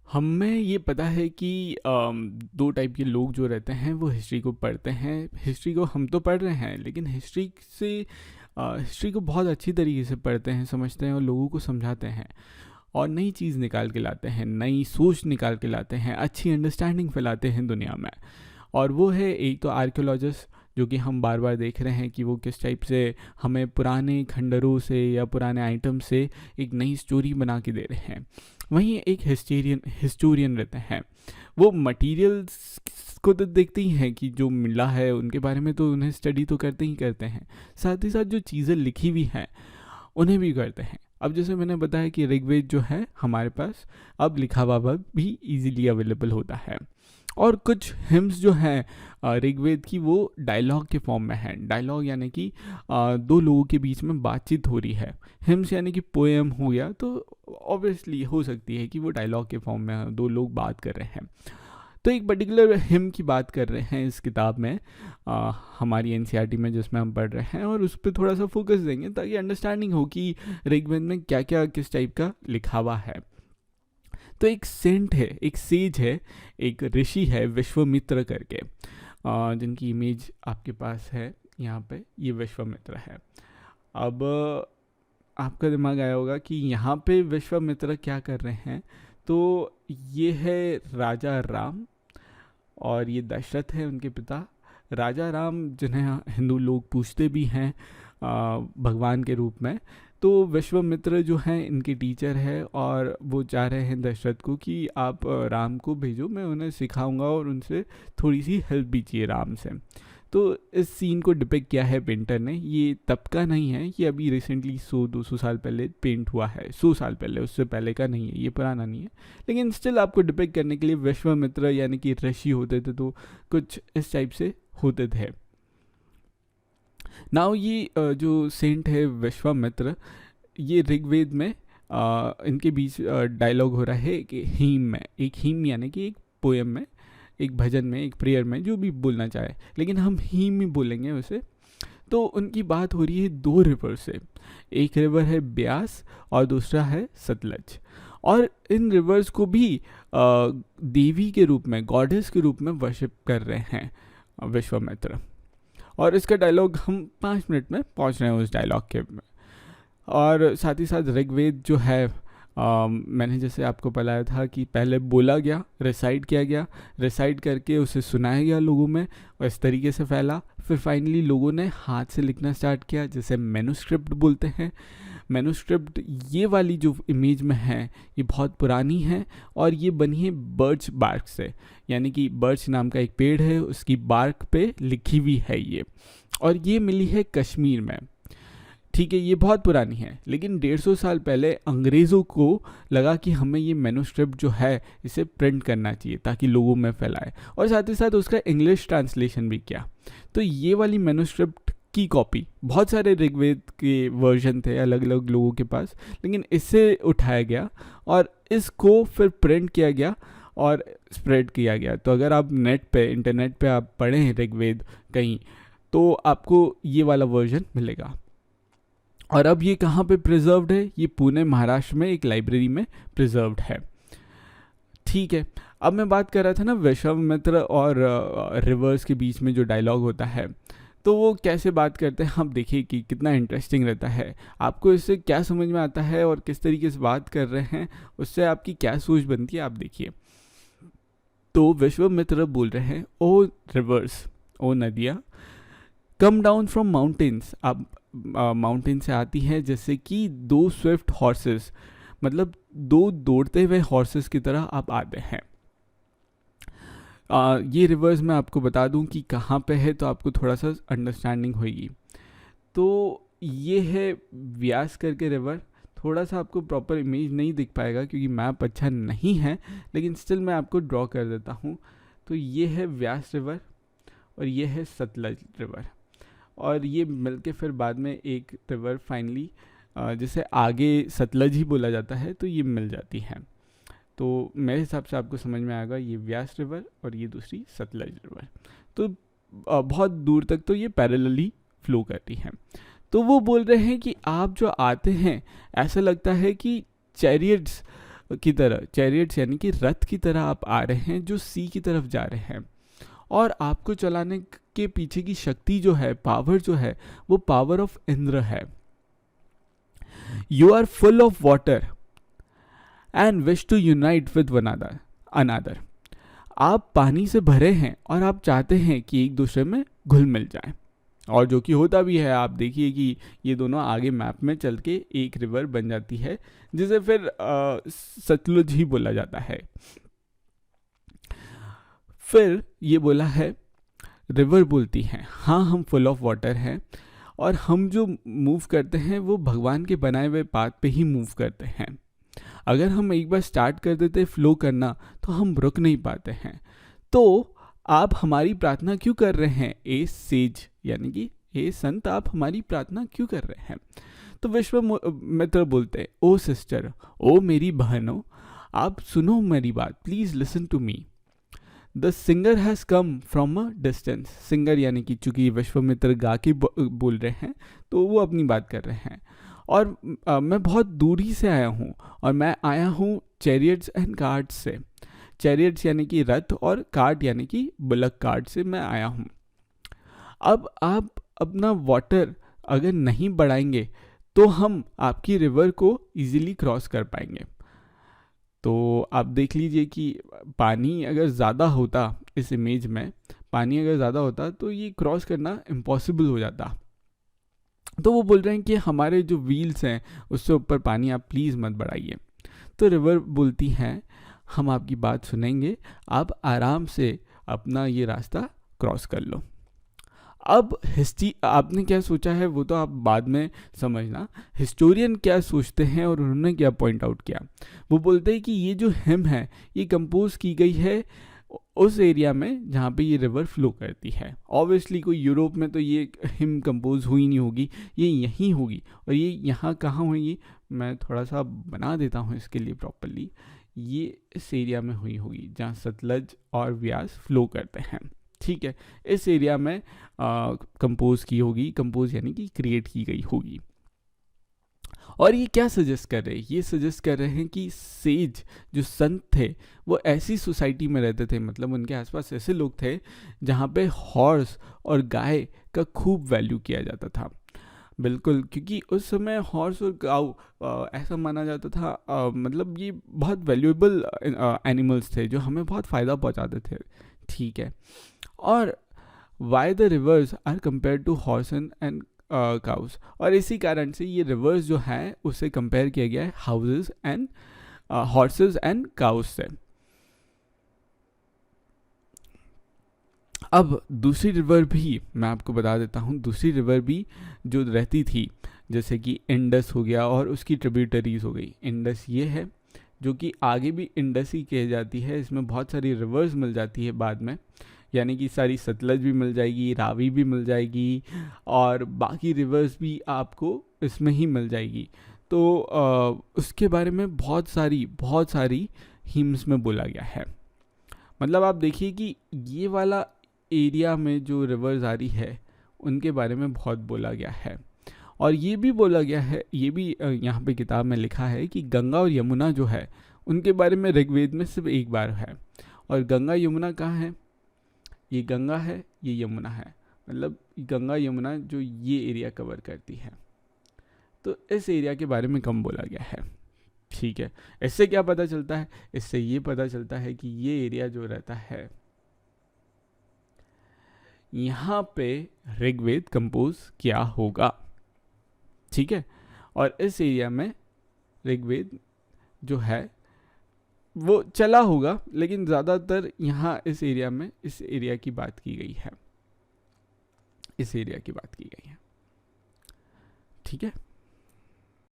हमें ये पता है कि दो टाइप के लोग जो रहते हैं वो हिस्ट्री को पढ़ते हैं। हिस्ट्री को हम तो पढ़ रहे हैं, लेकिन हिस्ट्री को बहुत अच्छी तरीके से पढ़ते हैं, समझते हैं और लोगों को समझाते हैं और नई चीज़ निकाल के लाते हैं, नई सोच निकाल के लाते हैं, अच्छी अंडरस्टैंडिंग फैलाते हैं दुनिया में। और वो है एक तो आर्कियोलॉजिस्ट, जो कि हम बार बार देख रहे हैं कि वो किस टाइप से हमें पुराने खंडरों से या पुराने आइटम से एक नई स्टोरी बना के दे रहे हैं। वहीं एक हिस्टोरियन रहते हैं, वो मटेरियल्स को तो देखते ही हैं कि जो मिला है उनके बारे में तो उन्हें स्टडी तो करते ही करते हैं, साथ ही साथ जो चीज़ें लिखी हुई हैं उन्हें भी करते हैं। अब जैसे मैंने बताया कि ऋग्वेद जो है हमारे पास अब लिखा हुआ भी इजीली अवेलेबल होता है। और कुछ हिम्स जो हैं ऋग्वेद की, वो डायलॉग के फॉर्म में है। डायलॉग यानी कि दो लोगों के बीच में बातचीत हो रही है। हिम्स यानी कि पोएम हो गया, तो ऑब्वियसली हो सकती है कि वो डायलॉग के फॉर्म में है, दो लोग बात कर रहे हैं। तो एक पर्टिकुलर हिम की बात कर रहे हैं इस किताब में, हमारी एनसीईआरटी में जिसमें हम पढ़ रहे हैं, और उस पर थोड़ा सा फोकस देंगे ताकि अंडरस्टैंडिंग हो कि ऋग्वेद में क्या क्या किस टाइप का लिखा हुआ है। तो एक सेंट है, एक सेज है, एक ऋषि है विश्वामित्र करके, जिनकी इमेज आपके पास है यहाँ पे, ये विश्वामित्र है। अब आपका दिमाग आया होगा कि यहाँ पे विश्वामित्र क्या कर रहे हैं। तो ये है राजा राम और ये दशरथ है उनके पिता। राजा राम जिन्हें हिंदू लोग पूछते भी हैं भगवान के रूप में, तो विश्वामित्र जो हैं इनके टीचर है और वो चाह रहे हैं दशरथ को कि आप राम को भेजो, मैं उन्हें सिखाऊंगा और उनसे थोड़ी सी हेल्प भी चाहिए राम से। तो इस सीन को डिपिक्ट किया है पेंटर ने। ये तब का नहीं है, ये अभी रिसेंटली 100-200 साल पहले पेंट हुआ है, 100 साल पहले, उससे पहले का नहीं है, ये पुराना नहीं है। लेकिन स्टिल आपको डिपिक्ट करने के लिए विश्वामित्र यानी कि ऋषि होते थे, तो कुछ इस टाइप से होते थे। नाउ ये जो सेंट है विश्वामित्र, ये ऋग्वेद में इनके बीच डायलॉग हो रहा है एक हीम में। एक हीम यानी कि एक पोएम में, एक भजन में, एक प्रेयर में, जो भी बोलना चाहे, लेकिन हम हीम ही बोलेंगे उसे। तो उनकी बात हो रही है दो रिवर से, एक रिवर है ब्यास और दूसरा है सतलज। और इन रिवर्स को भी देवी के रूप में, गॉडेस के रूप में वर्शिप कर रहे हैं विश्वामित्र। और इसका डायलॉग हम 5 मिनट में पहुंच रहे हैं उस डायलॉग के में। और साथ ही साथ ऋग्वेद जो है, मैंने जैसे आपको बताया था कि पहले बोला गया, रिसाइट किया गया, रिसाइट करके उसे सुनाया गया लोगों में और इस तरीके से फैला। फिर फाइनली लोगों ने हाथ से लिखना स्टार्ट किया, जिसे मैन्युस्क्रिप्ट बोलते हैं। मैन्युस्क्रिप्ट ये वाली जो इमेज में है ये बहुत पुरानी है और ये बनी है बर्च बार्क से, यानी कि बर्च नाम का एक पेड़ है, उसकी बार्क पे लिखी हुई है ये, और ये मिली है कश्मीर में। ठीक है, ये बहुत पुरानी है, लेकिन 150 साल पहले अंग्रेज़ों को लगा कि हमें ये मैन्युस्क्रिप्ट जो है इसे प्रिंट करना चाहिए ताकि लोगों में फैलाए, और साथ ही साथ उसका इंग्लिश ट्रांसलेशन भी किया। तो ये वाली मैन्युस्क्रिप्ट की कॉपी, बहुत सारे ऋग्वेद के वर्जन थे अलग अलग लोगों के पास, लेकिन इससे उठाया गया और इसको फिर प्रिंट किया गया और स्प्रेड किया गया। तो अगर आप इंटरनेट पे आप पढ़ें ऋग्वेद कहीं, तो आपको ये वाला वर्जन मिलेगा। और अब ये कहाँ पे प्रिजर्व्ड है? ये पुणे महाराष्ट्र में एक लाइब्रेरी में प्रिजर्व्ड है। ठीक है, अब मैं बात कर रहा था ना विश्वामित्र और रिवर्स के बीच में जो डायलॉग होता है, तो वो कैसे बात करते हैं आप देखिए कि कितना इंटरेस्टिंग रहता है। आपको इससे क्या समझ में आता है और किस तरीके से बात कर रहे हैं, उससे आपकी क्या सोच बनती है, आप देखिए। तो विश्वामित्र बोल रहे हैं, ओ रिवर्स, ओ नदियाँ, कम डाउन फ्रॉम माउंटेन्स। आप माउंटेन से आती हैं जैसे कि 2 स्विफ्ट हॉर्सेस, मतलब 2 दौड़ते हुए हॉर्सेस की तरह आप आते हैं। ये रिवर्स मैं आपको बता दूं कि कहाँ पे है, तो आपको थोड़ा सा अंडरस्टैंडिंग होगी। तो ये है व्यास करके रिवर। थोड़ा सा आपको प्रॉपर इमेज नहीं दिख पाएगा क्योंकि मैप अच्छा नहीं है, लेकिन स्टिल मैं आपको ड्रॉ कर देता हूँ। तो ये है व्यास रिवर और ये है सतलज रिवर, और ये मिलके फिर बाद में एक रिवर फाइनली, जिसे आगे सतलज ही बोला जाता है, तो ये मिल जाती है। तो मेरे हिसाब से आपको समझ में आएगा, ये व्यास रिवर और ये दूसरी सतलज रिवर। तो बहुत दूर तक तो ये पैरेलली फ्लो करती हैं। तो वो बोल रहे हैं कि आप जो आते हैं, ऐसा लगता है कि चैरियट्स की तरह, चैरियट्स यानी कि रथ की तरह आप आ रहे हैं जो सी की तरफ जा रहे हैं, और आपको चलाने के पीछे की शक्ति जो है, पावर जो है, वो पावर ऑफ इंद्र है. You are full of water and wish to unite with one another. आप पानी से भरे हैं और आप चाहते हैं कि एक दूसरे में घुल मिल जाए, और जो कि होता भी है. आप देखिए कि ये दोनों आगे मैप में चल के एक रिवर बन जाती है, जिसे फिर सतलुज ही बोला जाता है. फिर ये बोला है, रिवर बोलती है हाँ हम फुल ऑफ वाटर हैं, और हम जो मूव करते हैं वो भगवान के बनाए हुए पाथ पे ही मूव करते हैं. अगर हम एक बार स्टार्ट कर देते फ्लो करना तो हम रुक नहीं पाते हैं. तो आप हमारी प्रार्थना क्यों कर रहे हैं ए सेज, यानी कि हे संत, आप हमारी प्रार्थना क्यों कर रहे हैं. तो विश्वामित्र बोलते हैं, ओ सिस्टर, ओ मेरी बहनों, आप सुनो मेरी बात, please listen to me. The singer has come from a distance. Singer यानी कि चूंकि विश्वामित्र गा के बोल रहे हैं तो वो अपनी बात कर रहे हैं, और मैं बहुत दूरी से आया हूँ, और मैं आया हूँ चैरियट्स एंड कार्ट्स से. चैरियट्स यानी कि रथ, और कार्ट यानी कि बुलक कार्ट से मैं आया हूँ. अब आप अपना वाटर अगर नहीं बढ़ाएंगे तो हम आपकी रिवर को इजीली क्रॉस कर पाएंगे. तो आप देख लीजिए कि पानी अगर ज़्यादा होता, इस इमेज में पानी अगर ज़्यादा होता तो ये क्रॉस करना इम्पॉसिबल हो जाता. तो वो बोल रहे हैं कि हमारे जो व्हील्स हैं उससे ऊपर पानी आप प्लीज़ मत बढ़ाइए. तो रिवर बोलती हैं, हम आपकी बात सुनेंगे, आप आराम से अपना ये रास्ता क्रॉस कर लो. अब आपने क्या सोचा है वो तो आप बाद में समझना. हिस्टोरियन क्या सोचते हैं और उन्होंने क्या पॉइंट आउट किया. वो बोलते हैं कि ये जो हिम है ये कंपोज की गई है उस एरिया में जहाँ पे ये रिवर फ्लो करती है. ऑब्वियसली कोई यूरोप में तो ये हिम कंपोज हुई नहीं होगी, ये यहीं होगी. और ये यहाँ कहाँ होगी, मैं थोड़ा सा बना देता हूँ इसके लिए प्रॉपरली. ये इस एरिया में हुई होगी जहाँ सतलज और व्यास फ्लो करते हैं. ठीक है, इस एरिया में कंपोज की होगी. कंपोज यानी कि क्रिएट की गई होगी. और ये क्या सजेस्ट कर रहे हैं, ये सजेस्ट कर रहे हैं कि सेज जो संत थे वो ऐसी सोसाइटी में रहते थे, मतलब उनके आसपास ऐसे लोग थे जहाँ पे हॉर्स और गाय का खूब वैल्यू किया जाता था. बिल्कुल, क्योंकि उस समय हॉर्स और काऊ ऐसा माना जाता था, मतलब ये बहुत वैल्यूएबल एनिमल्स थे जो हमें बहुत फ़ायदा पहुँचाते थे. ठीक है, और why the rivers are compare to horse and cows. और इसी कारण से ये रिवर्स जो है उससे कंपेयर किया गया है houses and horses and cows से. अब दूसरी रिवर भी मैं आपको बता देता हूँ. दूसरी रिवर भी जो रहती थी, जैसे कि इंडस हो गया और उसकी ट्रिब्यूटरीज हो गई. इंडस ये है जो कि आगे भी इंडस ही कही जाती है. इसमें बहुत सारी रिवर्स मिल जाती है बाद में, यानी कि सारी सतलज भी मिल जाएगी, रावी भी मिल जाएगी, और बाकी रिवर्स भी आपको इसमें ही मिल जाएगी. तो उसके बारे में बहुत सारी हिम्स में बोला गया है. मतलब आप देखिए कि ये वाला एरिया में जो रिवर्स आ रही है उनके बारे में बहुत बोला गया है. और ये भी बोला गया है, ये भी यहाँ पे किताब में लिखा है कि गंगा और यमुना जो है उनके बारे में ऋग्वेद में सिर्फ एक बार है. और गंगा यमुना कहाँ है, ये गंगा है, ये यमुना है, मतलब गंगा यमुना जो ये एरिया कवर करती है. तो इस एरिया के बारे में कम बोला गया है. ठीक है, इससे क्या पता चलता है, इससे ये पता चलता है कि ये एरिया जो रहता है यहाँ पे ऋग्वेद कंपोज किया होगा. ठीक है, और इस एरिया में ऋग्वेद जो है वो चला होगा, लेकिन ज़्यादातर यहाँ इस एरिया में इस एरिया की बात की गई है, इस एरिया की बात की गई है. ठीक है.